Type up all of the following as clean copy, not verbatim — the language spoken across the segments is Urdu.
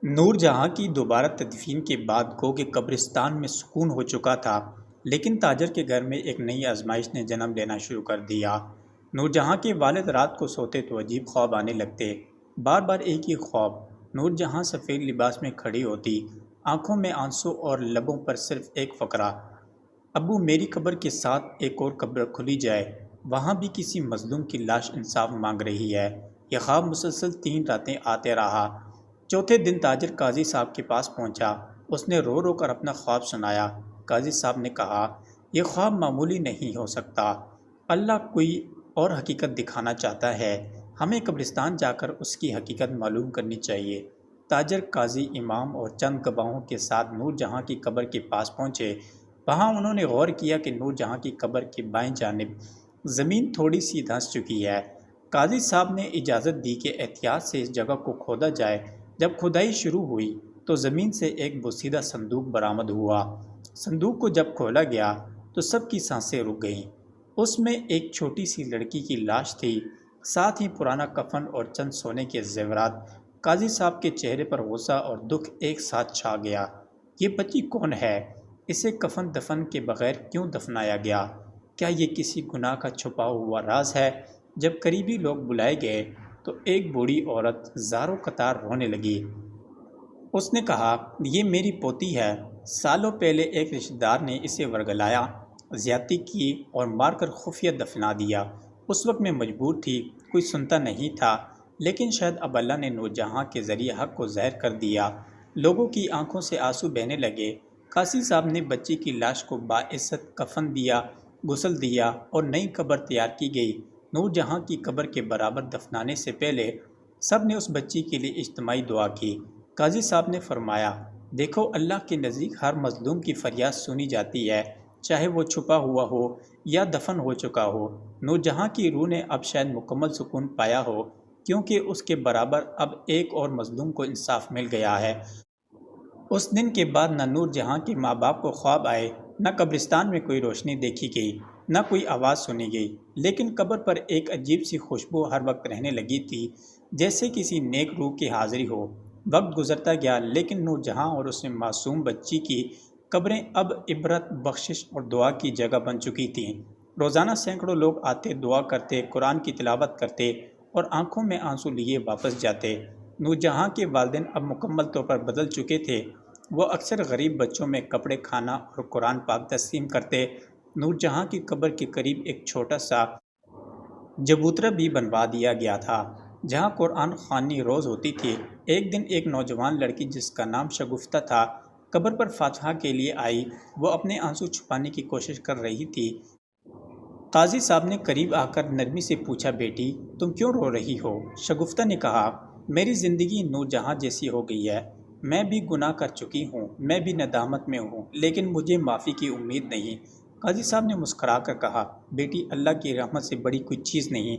نور جہاں کی دوبارہ تدفین کے بعد گو کہ قبرستان میں سکون ہو چکا تھا، لیکن تاجر کے گھر میں ایک نئی آزمائش نے جنم لینا شروع کر دیا۔ نور جہاں کے والد رات کو سوتے تو عجیب خواب آنے لگتے، بار بار ایک ہی خواب۔ نور جہاں سفید لباس میں کھڑی ہوتی، آنکھوں میں آنسو اور لبوں پر صرف ایک فقرہ: ابو میری قبر کے ساتھ ایک اور قبر کھلی جائے، وہاں بھی کسی مظلوم کی لاش انصاف مانگ رہی ہے۔ یہ خواب مسلسل 3 راتیں آتے رہا۔ چوتھے دن تاجر قاضی صاحب کے پاس پہنچا۔ اس نے رو رو کر اپنا خواب سنایا۔ قاضی صاحب نے کہا، یہ خواب معمولی نہیں ہو سکتا، اللہ کوئی اور حقیقت دکھانا چاہتا ہے، ہمیں قبرستان جا کر اس کی حقیقت معلوم کرنی چاہیے۔ تاجر، قاضی، امام اور چند گواہوں کے ساتھ نور جہاں کی قبر کے پاس پہنچے۔ وہاں انہوں نے غور کیا کہ نور جہاں کی قبر کی بائیں جانب زمین تھوڑی سی دھنس چکی ہے۔ قاضی صاحب نے اجازت دی کہ احتیاط سے اس جگہ کو کھودا جائے۔ جب کھدائی شروع ہوئی تو زمین سے ایک بوسیدہ صندوق برآمد ہوا۔ صندوق کو جب کھولا گیا تو سب کی سانسیں رک گئیں۔ اس میں ایک چھوٹی سی لڑکی کی لاش تھی، ساتھ ہی پرانا کفن اور چند سونے کے زیورات۔ قاضی صاحب کے چہرے پر غصہ اور دکھ ایک ساتھ چھا گیا۔ یہ بچی کون ہے؟ اسے کفن دفن کے بغیر کیوں دفنایا گیا؟ کیا یہ کسی گناہ کا چھپا ہوا راز ہے؟ جب قریبی لوگ بلائے گئے تو ایک بوڑھی عورت زاروں قطار رونے لگی۔ اس نے کہا، یہ میری پوتی ہے، سالوں پہلے ایک رشتہ دار نے اسے ورگلایا، زیادتی کی اور مار کر خفیہ دفنا دیا۔ اس وقت میں مجبور تھی، کوئی سنتا نہیں تھا، لیکن شاید اب اللہ نے نور جہاں کے ذریعے حق کو ظاہر کر دیا۔ لوگوں کی آنکھوں سے آنسو بہنے لگے۔ قاضی صاحب نے بچی کی لاش کو باعزت کفن دیا، غسل دیا اور نئی قبر تیار کی گئی۔ نور جہاں کی قبر کے برابر دفنانے سے پہلے سب نے اس بچی کے لیے اجتماعی دعا کی۔ قاضی صاحب نے فرمایا، دیکھو، اللہ کے نزدیک ہر مظلوم کی فریاد سنی جاتی ہے، چاہے وہ چھپا ہوا ہو یا دفن ہو چکا ہو۔ نور جہاں کی روح نے اب شاید مکمل سکون پایا ہو، کیونکہ اس کے برابر اب ایک اور مظلوم کو انصاف مل گیا ہے۔ اس دن کے بعد نہ نور جہاں کے ماں باپ کو خواب آئے، نہ قبرستان میں کوئی روشنی دیکھی گئی، نہ کوئی آواز سنی گئی، لیکن قبر پر ایک عجیب سی خوشبو ہر وقت رہنے لگی تھی، جیسے کسی نیک روح کی حاضری ہو۔ وقت گزرتا گیا، لیکن نور جہاں اور اس معصوم بچی کی قبریں اب عبرت، بخشش اور دعا کی جگہ بن چکی تھیں۔ روزانہ سینکڑوں لوگ آتے، دعا کرتے، قرآن کی تلاوت کرتے اور آنکھوں میں آنسو لیے واپس جاتے۔ نور جہاں کے والدین اب مکمل طور پر بدل چکے تھے۔ وہ اکثر غریب بچوں میں کپڑے، کھانا اور قرآن پاک تقسیم کرتے۔ نور جہاں کی قبر کے قریب ایک چھوٹا سا چبوترا بھی بنوا دیا گیا تھا، جہاں قرآن خوانی روز ہوتی تھی۔ ایک دن ایک نوجوان لڑکی جس کا نام شگفتہ تھا، قبر پر فاتحہ کے لیے آئی۔ وہ اپنے آنسو چھپانے کی کوشش کر رہی تھی۔ قاضی صاحب نے قریب آ کر نرمی سے پوچھا، بیٹی، تم کیوں رو رہی ہو؟ شگفتہ نے کہا، میری زندگی نور جہاں جیسی ہو گئی ہے، میں بھی گناہ کر چکی ہوں، میں بھی ندامت میں ہوں، لیکن مجھے معافی کی امید نہیں۔ قاضی صاحب نے مسکرا کر کہا، بیٹی، اللہ کی رحمت سے بڑی کوئی چیز نہیں۔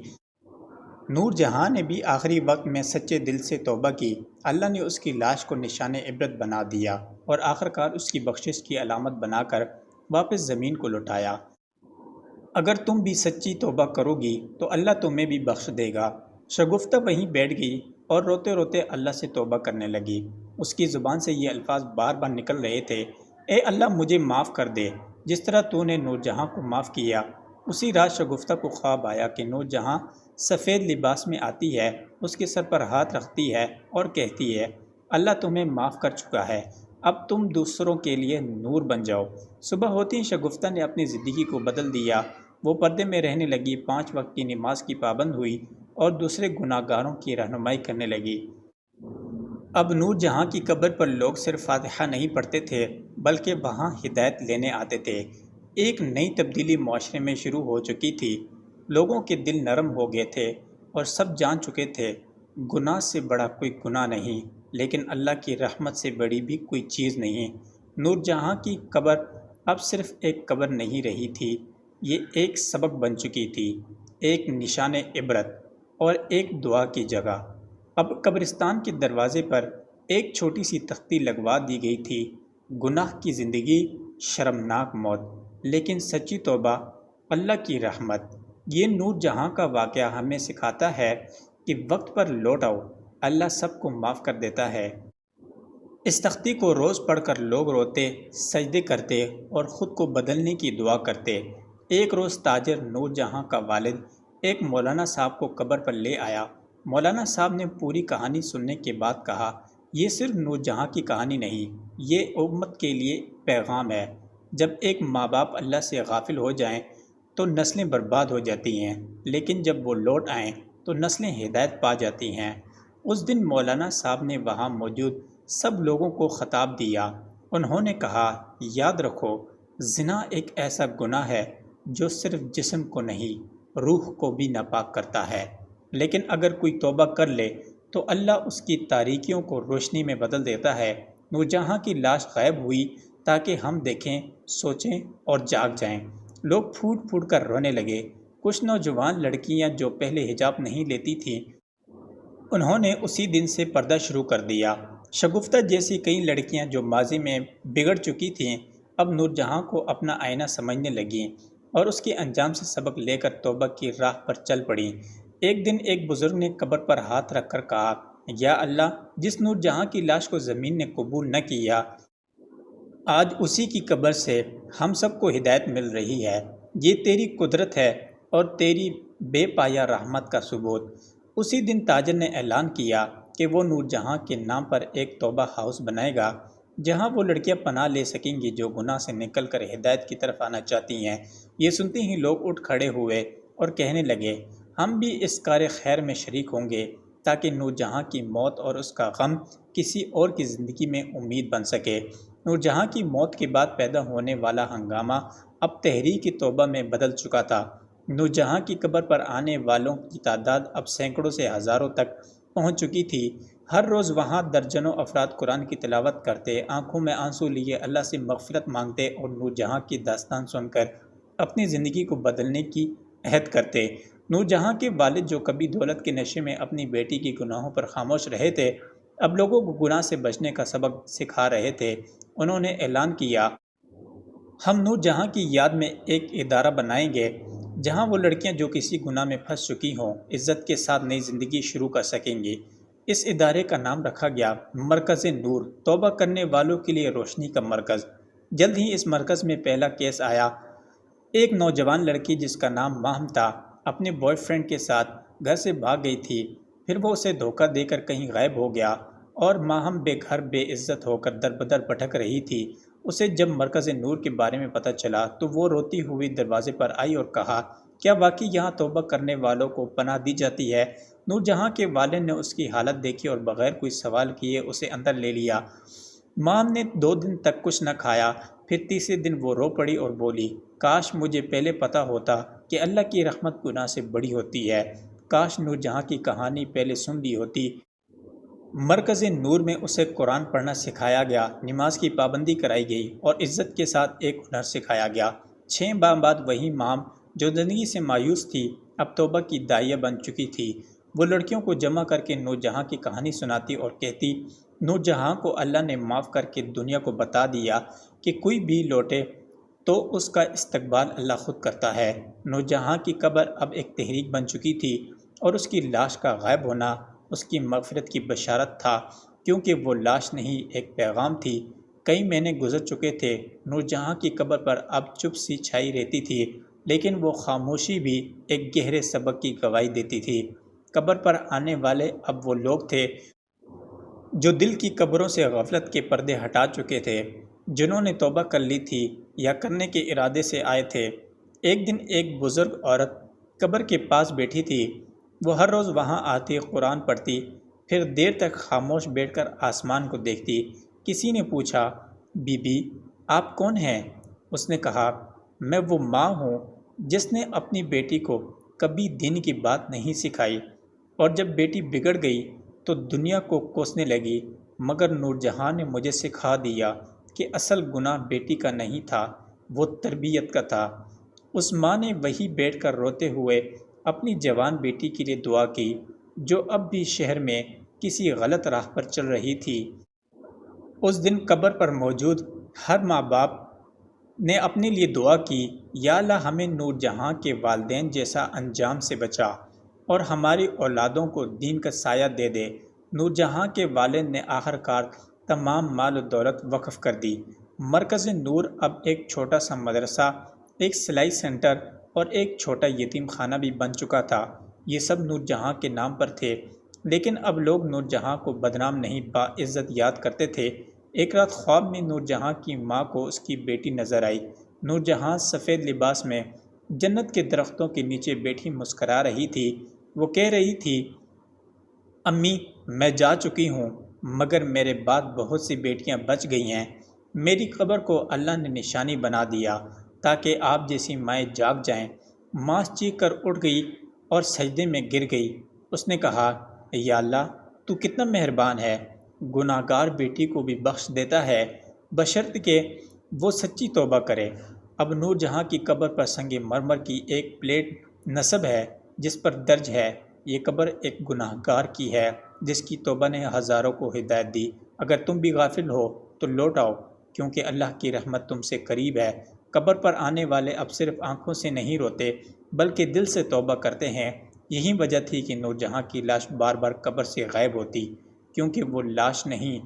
نور جہاں نے بھی آخری وقت میں سچے دل سے توبہ کی۔ اللہ نے اس کی لاش کو نشان عبرت بنا دیا اور آخرکار اس کی بخشش کی علامت بنا کر واپس زمین کو لوٹایا۔ اگر تم بھی سچی توبہ کرو گی تو اللہ تمہیں بھی بخش دے گا۔ شگفتہ وہیں بیٹھ گئی اور روتے روتے اللہ سے توبہ کرنے لگی۔ اس کی زبان سے یہ الفاظ بار بار نکل رہے تھے، اے اللہ، مجھے معاف کر دے، جس طرح تو نے نور جہاں کو معاف کیا۔ اسی رات شگفتہ کو خواب آیا کہ نور جہاں سفید لباس میں آتی ہے، اس کے سر پر ہاتھ رکھتی ہے اور کہتی ہے، اللہ تمہیں معاف کر چکا ہے، اب تم دوسروں کے لیے نور بن جاؤ۔ صبح ہوتی ہی شگفتہ نے اپنی زندگی کو بدل دیا۔ وہ پردے میں رہنے لگی، 5 وقت کی نماز کی پابند ہوئی اور دوسرے گناہ گاروں کی رہنمائی کرنے لگی۔ اب نور جہاں کی قبر پر لوگ صرف فاتحہ نہیں پڑھتے تھے، بلکہ وہاں ہدایت لینے آتے تھے۔ ایک نئی تبدیلی معاشرے میں شروع ہو چکی تھی۔ لوگوں کے دل نرم ہو گئے تھے اور سب جان چکے تھے، گناہ سے بڑا کوئی گناہ نہیں، لیکن اللہ کی رحمت سے بڑی بھی کوئی چیز نہیں۔ نور جہاں کی قبر اب صرف ایک قبر نہیں رہی تھی، یہ ایک سبق بن چکی تھی، ایک نشان عبرت اور ایک دعا کی جگہ۔ اب قبرستان کے دروازے پر ایک چھوٹی سی تختی لگوا دی گئی تھی، گناہ کی زندگی، شرمناک موت، لیکن سچی توبہ، اللہ کی رحمت۔ یہ نور جہاں کا واقعہ ہمیں سکھاتا ہے کہ وقت پر لوٹ آؤ، اللہ سب کو معاف کر دیتا ہے۔ اس تختی کو روز پڑھ کر لوگ روتے، سجدے کرتے اور خود کو بدلنے کی دعا کرتے۔ ایک روز تاجر نور جہاں کا والد ایک مولانا صاحب کو قبر پر لے آیا۔ مولانا صاحب نے پوری کہانی سننے کے بعد کہا، یہ صرف نور جہاں کی کہانی نہیں، یہ امت کے لیے پیغام ہے۔ جب ایک ماں باپ اللہ سے غافل ہو جائیں تو نسلیں برباد ہو جاتی ہیں، لیکن جب وہ لوٹ آئیں تو نسلیں ہدایت پا جاتی ہیں۔ اس دن مولانا صاحب نے وہاں موجود سب لوگوں کو خطاب دیا۔ انہوں نے کہا، یاد رکھو، زنا ایک ایسا گناہ ہے جو صرف جسم کو نہیں، روح کو بھی ناپاک کرتا ہے، لیکن اگر کوئی توبہ کر لے تو اللہ اس کی تاریکیوں کو روشنی میں بدل دیتا ہے۔ نورجہاں کی لاش غائب ہوئی تاکہ ہم دیکھیں، سوچیں اور جاگ جائیں۔ لوگ پھوٹ پھوٹ کر رونے لگے۔ کچھ نوجوان لڑکیاں جو پہلے حجاب نہیں لیتی تھیں، انہوں نے اسی دن سے پردہ شروع کر دیا۔ شگفتہ جیسی کئی لڑکیاں جو ماضی میں بگڑ چکی تھیں، اب نور جہاں کو اپنا آئینہ سمجھنے لگیں اور اس کے انجام سے سبق لے کر توبہ کی راہ پر چل پڑیں۔ ایک دن ایک بزرگ نے قبر پر ہاتھ رکھ کر کہا، یا اللہ، جس نور جہاں کی لاش کو زمین نے قبول نہ کیا، آج اسی کی قبر سے ہم سب کو ہدایت مل رہی ہے۔ یہ تیری قدرت ہے اور تیری بے پایہ رحمت کا ثبوت۔ اسی دن تاجر نے اعلان کیا کہ وہ نور جہاں کے نام پر ایک توبہ ہاؤس بنائے گا، جہاں وہ لڑکیاں پناہ لے سکیں گی جو گناہ سے نکل کر ہدایت کی طرف آنا چاہتی ہیں۔ یہ سنتے ہی لوگ اٹھ کھڑے ہوئے اور کہنے لگے، ہم بھی اس کار خیر میں شریک ہوں گے تاکہ نور جہاں کی موت اور اس کا غم کسی اور کی زندگی میں امید بن سکے۔ نور جہاں کی موت کے بعد پیدا ہونے والا ہنگامہ اب تحریک توبہ میں بدل چکا تھا۔ نور جہاں کی قبر پر آنے والوں کی تعداد اب سینکڑوں سے ہزاروں تک پہنچ چکی تھی۔ ہر روز وہاں درجنوں افراد قرآن کی تلاوت کرتے، آنکھوں میں آنسو لیے اللہ سے مغفرت مانگتے اور نور جہاں کی داستان سن کر اپنی زندگی کو بدلنے کی عہد کرتے۔ نور جہاں کے والد جو کبھی دولت کے نشے میں اپنی بیٹی کے گناہوں پر خاموش رہے تھے، اب لوگوں کو گناہ سے بچنے کا سبق سکھا رہے تھے۔ انہوں نے اعلان کیا، ہم نور جہاں کی یاد میں ایک ادارہ بنائیں گے جہاں وہ لڑکیاں جو کسی گناہ میں پھنس چکی ہوں، عزت کے ساتھ نئی زندگی شروع کر سکیں گی۔ اس ادارے کا نام رکھا گیا مرکز نور، توبہ کرنے والوں کے لیے روشنی کا مرکز۔ جلد ہی اس مرکز میں پہلا کیس آیا۔ ایک نوجوان لڑکی جس کا نام ماہم تھا، اپنے بوائے فرینڈ کے ساتھ گھر سے بھاگ گئی تھی، پھر وہ اسے دھوکہ دے کر کہیں غائب ہو گیا اور ماہم بے گھر بے عزت ہو کر در بدر بھٹک رہی تھی۔ اسے جب مرکز نور کے بارے میں پتہ چلا تو وہ روتی ہوئی دروازے پر آئی اور کہا، کیا واقعی یہاں توبہ کرنے والوں کو پناہ دی جاتی ہے؟ نور جہاں کے والد نے اس کی حالت دیکھی اور بغیر کوئی سوال کیے اسے اندر لے لیا۔ مام نے 2 دن تک کچھ نہ کھایا، پھر تیسرے دن وہ رو پڑی اور بولی، کاش مجھے پہلے پتہ ہوتا کہ اللہ کی رحمت گناہ سے بڑی ہوتی ہے، کاش نور جہاں کی کہانی پہلے سن لی ہوتی۔ مرکز نور میں اسے قرآن پڑھنا سکھایا گیا، نماز کی پابندی کرائی گئی اور عزت کے ساتھ ایک ہنر سکھایا گیا۔ 6 ماہ بعد وہی مام جو زندگی سے مایوس تھی، اب توبہ کی داعیہ بن چکی تھی۔ وہ لڑکیوں کو جمع کر کے نور جہاں کی کہانی سناتی اور کہتی، نور جہاں کو اللہ نے معاف کر کے دنیا کو بتا دیا کہ کوئی بھی لوٹے تو اس کا استقبال اللہ خود کرتا ہے۔ نور جہاں کی قبر اب ایک تحریک بن چکی تھی اور اس کی لاش کا غائب ہونا اس کی مغفرت کی بشارت تھا، کیونکہ وہ لاش نہیں، ایک پیغام تھی۔ کئی مہینے گزر چکے تھے، نور جہاں کی قبر پر اب چپ سی چھائی رہتی تھی، لیکن وہ خاموشی بھی ایک گہرے سبق کی گواہی دیتی تھی۔ قبر پر آنے والے اب وہ لوگ تھے جو دل کی قبروں سے غفلت کے پردے ہٹا چکے تھے، جنہوں نے توبہ کر لی تھی یا کرنے کے ارادے سے آئے تھے۔ ایک دن ایک بزرگ عورت قبر کے پاس بیٹھی تھی۔ وہ ہر روز وہاں آتی، قرآن پڑھتی، پھر دیر تک خاموش بیٹھ کر آسمان کو دیکھتی۔ کسی نے پوچھا، بی بی، آپ کون ہیں؟ اس نے کہا، میں وہ ماں ہوں جس نے اپنی بیٹی کو کبھی دین کی بات نہیں سکھائی، اور جب بیٹی بگڑ گئی تو دنیا کو کوسنے لگی، مگر نور جہاں نے مجھے سکھا دیا کہ اصل گناہ بیٹی کا نہیں تھا، وہ تربیت کا تھا۔ اس ماں نے وہیں بیٹھ کر روتے ہوئے اپنی جوان بیٹی کے لیے دعا کی، جو اب بھی شہر میں کسی غلط راہ پر چل رہی تھی۔ اس دن قبر پر موجود ہر ماں باپ نے اپنے لیے دعا کی، یا اللہ ہمیں نور جہاں کے والدین جیسا انجام سے بچا اور ہماری اولادوں کو دین کا سایہ دے دے۔ نور جہاں کے والد نے آخر کار تمام مال و دولت وقف کر دی۔ مرکز نور اب ایک چھوٹا سا مدرسہ، ایک سلائی سینٹر اور ایک چھوٹا یتیم خانہ بھی بن چکا تھا۔ یہ سب نور جہاں کے نام پر تھے، لیکن اب لوگ نور جہاں کو بدنام نہیں باعزت یاد کرتے تھے۔ ایک رات خواب میں نور جہاں کی ماں کو اس کی بیٹی نظر آئی۔ نور جہاں سفید لباس میں جنت کے درختوں کے نیچے بیٹھی مسکرا رہی تھی۔ وہ کہہ رہی تھی، امی میں جا چکی ہوں، مگر میرے بعد بہت سی بیٹیاں بچ گئی ہیں۔ میری قبر کو اللہ نے نشانی بنا دیا تاکہ آپ جیسی مائیں جاگ جائیں۔ ماں چیخ کر اٹھ گئی اور سجدے میں گر گئی۔ اس نے کہا، یا اللہ تو کتنا مہربان ہے، گناہ گار بیٹی کو بھی بخش دیتا ہے، بشرط کہ وہ سچی توبہ کرے۔ اب نور جہاں کی قبر پر سنگ مرمر کی ایک پلیٹ نصب ہے جس پر درج ہے، یہ قبر ایک گناہ گار کی ہے جس کی توبہ نے ہزاروں کو ہدایت دی۔ اگر تم بھی غافل ہو تو لوٹ آؤ، کیونکہ اللہ کی رحمت تم سے قریب ہے۔ قبر پر آنے والے اب صرف آنکھوں سے نہیں روتے بلکہ دل سے توبہ کرتے ہیں۔ یہی وجہ تھی کہ نور جہاں کی لاش بار بار قبر سے غائب ہوتی، کیونکہ وہ لاش نہیں،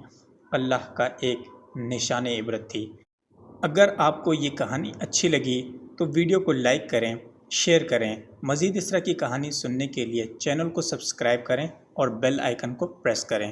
اللہ کا ایک نشان عبرت تھی۔ اگر آپ کو یہ کہانی اچھی لگی تو ویڈیو کو لائک کریں، شیئر کریں۔ مزید اس طرح کی کہانی سننے کے لیے چینل کو سبسکرائب کریں اور بیل آئیکن کو پریس کریں۔